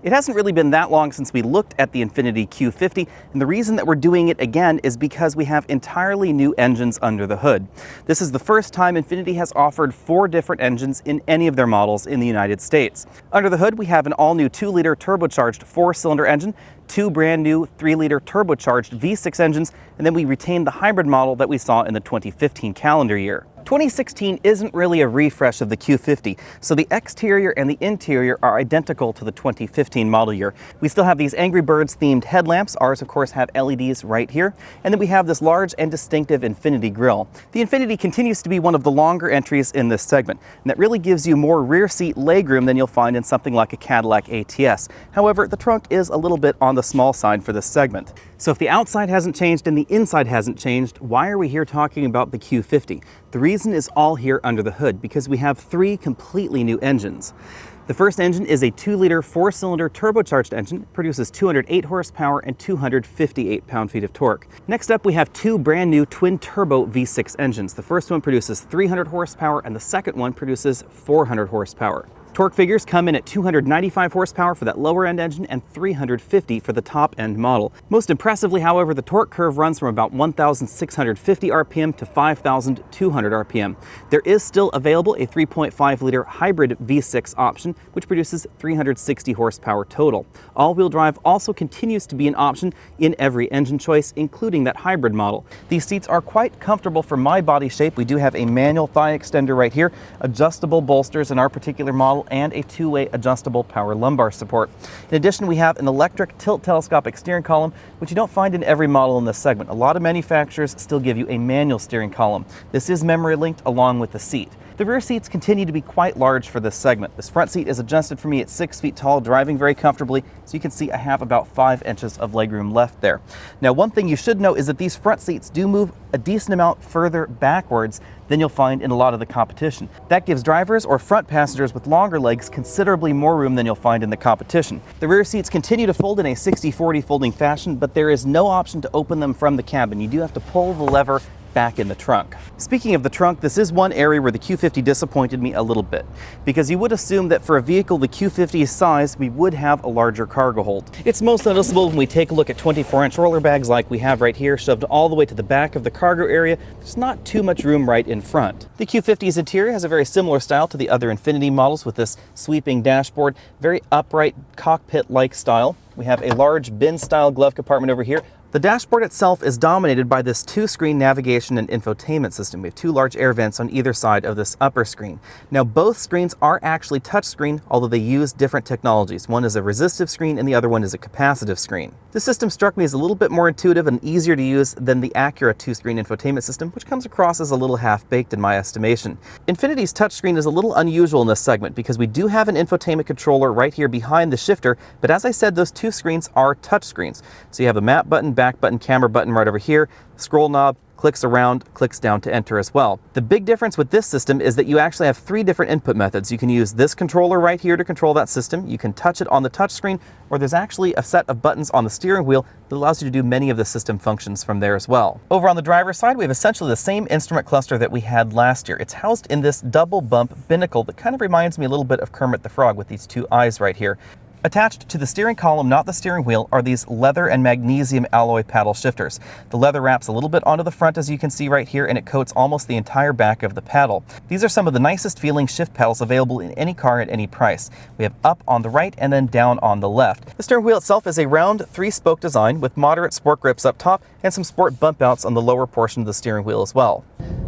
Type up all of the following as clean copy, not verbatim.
It hasn't really been that long since we looked at the Infiniti Q50, and the reason that we're doing it again is because we have entirely new engines under the hood. This is the first time Infiniti has offered 4 different engines in any of their models in the United States. Under the hood, we have an all-new 2-liter turbocharged 4-cylinder engine, 2 brand new 3-liter turbocharged V6 engines, and then we retained the hybrid model that we saw in the 2015 calendar year. 2016 isn't really a refresh of the Q50, so the exterior and the interior are identical to the 2015 model year. We still have these Angry Birds themed headlamps. Ours, of course, have LEDs right here. And then we have this large and distinctive Infiniti grille. The Infiniti continues to be one of the longer entries in this segment, and that really gives you more rear seat legroom than you'll find in something like a Cadillac ATS. However, the trunk is a little bit on the small side for this segment. So if the outside hasn't changed and the inside hasn't changed, why are we here talking about the Q50? The reason is all here under the hood, because we have 3 completely new engines. The first engine is a 2-liter 4-cylinder turbocharged engine. It produces 208 horsepower and 258 pound-feet of torque. Next up, we have 2 brand new twin-turbo V6 engines. The first one produces 300 horsepower and the second one produces 400 horsepower. Torque figures come in at 295 horsepower for that lower end engine and 350 for the top end model. Most impressively, however, the torque curve runs from about 1,650 RPM to 5,200 RPM. There is still available a 3.5 liter hybrid V6 option, which produces 360 horsepower total. All-wheel drive also continues to be an option in every engine choice, including that hybrid model. These seats are quite comfortable for my body shape. We do have a manual thigh extender right here, adjustable bolsters in our particular model, and a 2-way adjustable power lumbar support. In addition, we have an electric tilt telescopic steering column, which you don't find in every model in this segment. A lot of manufacturers still give you a manual steering column. This is memory linked along with the seat. The rear seats continue to be quite large for this segment. This front seat is adjusted for me at 6 feet tall, driving very comfortably, so you can see I have about 5 inches of legroom left there. Now, one thing you should know is that these front seats do move a decent amount further backwards than you'll find in a lot of the competition. That gives drivers or front passengers with longer legs considerably more room than you'll find in the competition. The rear seats continue to fold in a 60-40 folding fashion, but there is no option to open them from the cabin. You do have to pull the lever back in the trunk. Speaking of the trunk, this is one area where the Q50 disappointed me a little bit, because you would assume that for a vehicle the Q50's size, we would have a larger cargo hold. It's most noticeable when we take a look at 24-inch roller bags like we have right here, shoved all the way to the back of the cargo area. There's not too much room right in front. The Q50's interior has a very similar style to the other Infiniti models, with this sweeping dashboard, very upright cockpit-like style. We have a large bin-style glove compartment over here. The dashboard itself is dominated by this 2-screen navigation and infotainment system. We have 2 large air vents on either side of this upper screen. Now, both screens are actually touchscreen, although they use different technologies. One is a resistive screen and the other one is a capacitive screen. This system struck me as a little bit more intuitive and easier to use than the Acura 2-screen infotainment system, which comes across as a little half-baked in my estimation. Infiniti's touchscreen is a little unusual in this segment because we do have an infotainment controller right here behind the shifter, but as I said, those 2 screens are touchscreens. So you have a map button, back button, camera button right over here, scroll knob, clicks around, clicks down to enter as well. The big difference with this system is that you actually have 3 different input methods. You can use this controller right here to control that system, you can touch it on the touch screen, or there's actually a set of buttons on the steering wheel that allows you to do many of the system functions from there as well. Over on the driver's side, we have essentially the same instrument cluster that we had last year. It's housed in this double bump binnacle that kind of reminds me a little bit of Kermit the Frog with these 2 eyes right here. Attached to the steering column, not the steering wheel, are these leather and magnesium alloy paddle shifters. The leather wraps a little bit onto the front, as you can see right here, and it coats almost the entire back of the paddle. These are some of the nicest feeling shift paddles available in any car at any price. We have up on the right and then down on the left. The steering wheel itself is a round 3-spoke design with moderate sport grips up top and some sport bump outs on the lower portion of the steering wheel as well.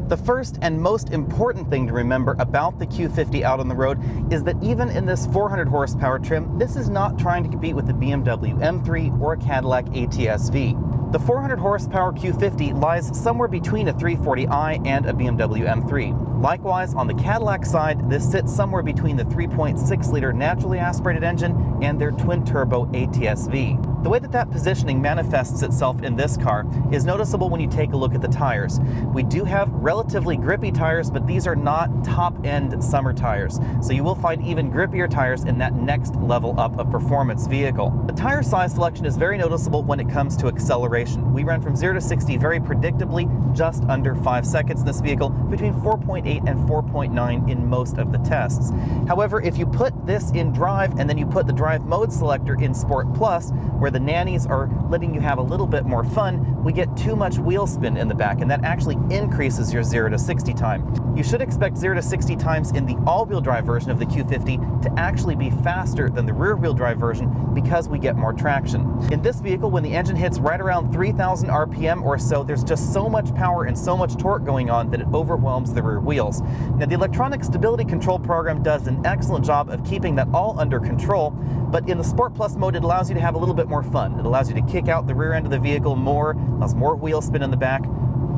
The first and most important thing to remember about the Q50 out on the road is that even in this 400 horsepower trim, this is not trying to compete with the BMW M3 or a Cadillac ATS-V. The 400 horsepower Q50 lies somewhere between a 340i and a BMW M3. Likewise, on the Cadillac side, this sits somewhere between the 3.6 liter naturally aspirated engine and their twin-turbo ATS-V. The way that that positioning manifests itself in this car is noticeable when you take a look at the tires. We do have relatively grippy tires, but these are not top-end summer tires. So you will find even grippier tires in that next level up of performance vehicle. The tire size selection is very noticeable when it comes to acceleration. We ran from 0 to 60 very predictably, just under 5 seconds in this vehicle, between 4.8 and 4.9 in most of the tests. However, if you put this in drive and then you put the drive mode selector in Sport Plus, where the nannies are letting you have a little bit more fun, we get too much wheel spin in the back, and that actually increases your 0 to 60 time. You should expect 0 to 60 times in the all-wheel drive version of the Q50 to actually be faster than the rear-wheel drive version because we get more traction. In this vehicle, when the engine hits right around 3,000 RPM or so, there's just so much power and so much torque going on that it overwhelms the rear wheels. Now, the electronic stability control program does an excellent job of keeping that all under control, but in the Sport Plus mode, it allows you to have a little bit more fun. It allows you to kick out the rear end of the vehicle more, allows more wheel spin in the back.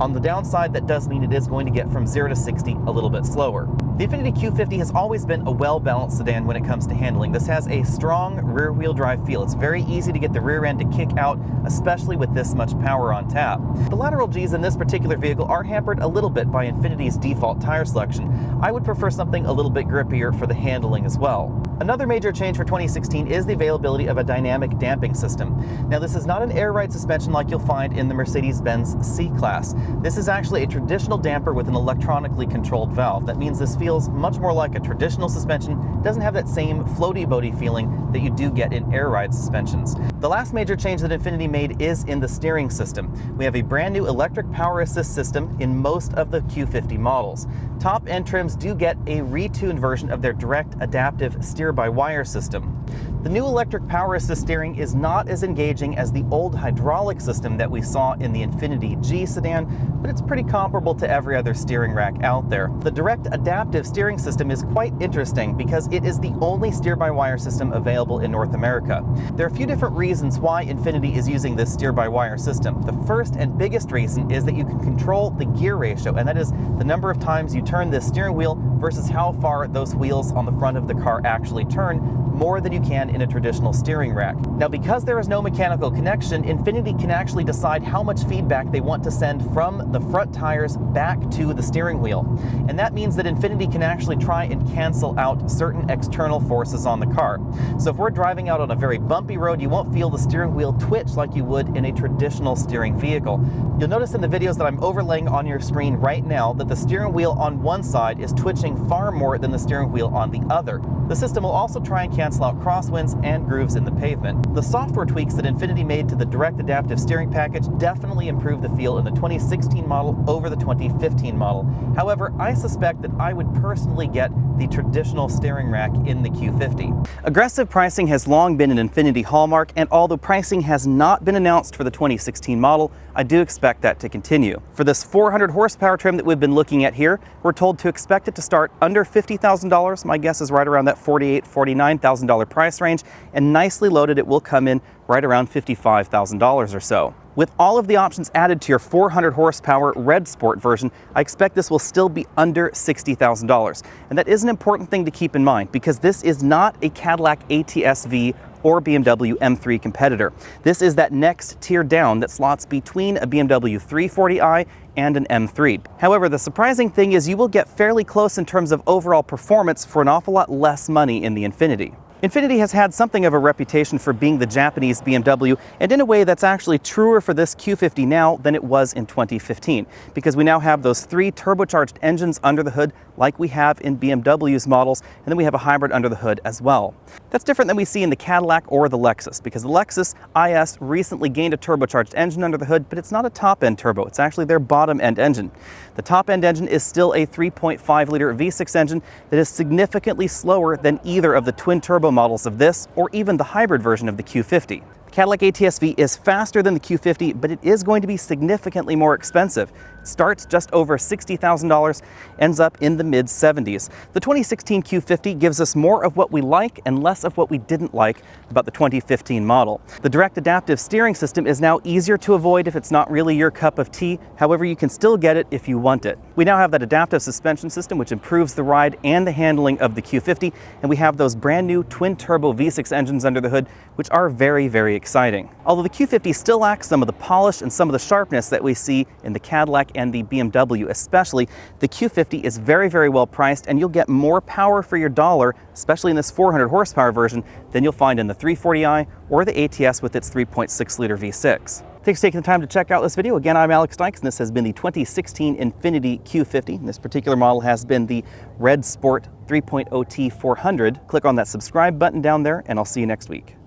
On the downside, that does mean it is going to get from 0 to 60 a little bit slower. The Infiniti Q50 has always been a well-balanced sedan when it comes to handling. This has a strong rear-wheel drive feel. It's very easy to get the rear end to kick out, especially with this much power on tap. The lateral Gs in this particular vehicle are hampered a little bit by Infiniti's default tire selection. I would prefer something a little bit grippier for the handling as well. Another major change for 2016 is the availability of a dynamic damping system. Now, this is not an air ride suspension like you'll find in the Mercedes-Benz C-Class. This is actually a traditional damper with an electronically controlled valve. That means this feels much more like a traditional suspension. It doesn't have that same floaty-boaty feeling that you do get in air ride suspensions. The last major change that Infiniti made is in the steering system. We have a brand new electric power assist system in most of the Q50 models. Top-end trims do get a retuned version of their direct adaptive steer-by-wire system. The new electric power assist steering is not as engaging as the old hydraulic system that we saw in the Infiniti G sedan, but it's pretty comparable to every other steering rack out there. The direct adaptive steering system is quite interesting because it is the only steer-by-wire system available in North America. There are a few different reasons why Infiniti is using this steer-by-wire system. The first and biggest reason is that you can control the gear ratio, and that is the number of times you turn this steering wheel versus how far those wheels on the front of the car actually turn, more than you can in a traditional steering rack. Now, because there is no mechanical connection, Infiniti can actually decide how much feedback they want to send from the front tires back to the steering wheel. And that means that Infiniti can actually try and cancel out certain external forces on the car. So if we're driving out on a very bumpy road, you won't feel the steering wheel twitch like you would in a traditional steering vehicle. You'll notice in the videos that I'm overlaying on your screen right now that the steering wheel on one side is twitching far more than the steering wheel on the other. The system will also try and cancel out crosswinds and grooves in the pavement. The software tweaks that Infiniti made to the direct adaptive steering package definitely improved the feel in the 2016 model over the 2015 model. However, I suspect that I would personally get the traditional steering rack in the Q50. Aggressive pricing has long been an Infiniti hallmark, and although pricing has not been announced for the 2016 model, I do expect that to continue. For this 400 horsepower trim that we've been looking at here, we're told to expect it to start under $50,000. My guess is right around that $48,000, $49,000 price range, and nicely loaded it will come in right around $55,000 or so. With all of the options added to your 400 horsepower Red Sport version, I expect this will still be under $60,000. And that is an important thing to keep in mind because this is not a Cadillac ATS-V or BMW M3 competitor. This is that next tier down that slots between a BMW 340i and an M3. However, the surprising thing is you will get fairly close in terms of overall performance for an awful lot less money in the Infiniti. Infiniti has had something of a reputation for being the Japanese BMW, and in a way that's actually truer for this Q50 now than it was in 2015, because we now have those 3 turbocharged engines under the hood like we have in BMW's models, and then we have a hybrid under the hood as well. That's different than we see in the Cadillac or the Lexus, because the Lexus IS recently gained a turbocharged engine under the hood, but it's not a top-end turbo, it's actually their bottom-end engine. The top-end engine is still a 3.5-liter V6 engine that is significantly slower than either of the twin-turbo models of this, or even the hybrid version of the Q50. The Cadillac ATS-V is faster than the Q50, but it is going to be significantly more expensive. starts just over $60,000, ends up in the mid-70s. The 2016 Q50 gives us more of what we like and less of what we didn't like about the 2015 model. The direct adaptive steering system is now easier to avoid if it's not really your cup of tea. However, you can still get it if you want it. We now have that adaptive suspension system, which improves the ride and the handling of the Q50, and we have those brand new twin-turbo V6 engines under the hood, which are very, very exciting. Although the Q50 still lacks some of the polish and some of the sharpness that we see in the Cadillac and the BMW especially, the Q50 is very, very well priced, and you'll get more power for your dollar, especially in this 400 horsepower version, than you'll find in the 340i or the ATS with its 3.6-liter V6. Thanks for taking the time to check out this video. Again, I'm Alex Dykes, and this has been the 2016 Infiniti Q50. This particular model has been the Red Sport 3.0T 400. Click on that subscribe button down there, and I'll see you next week.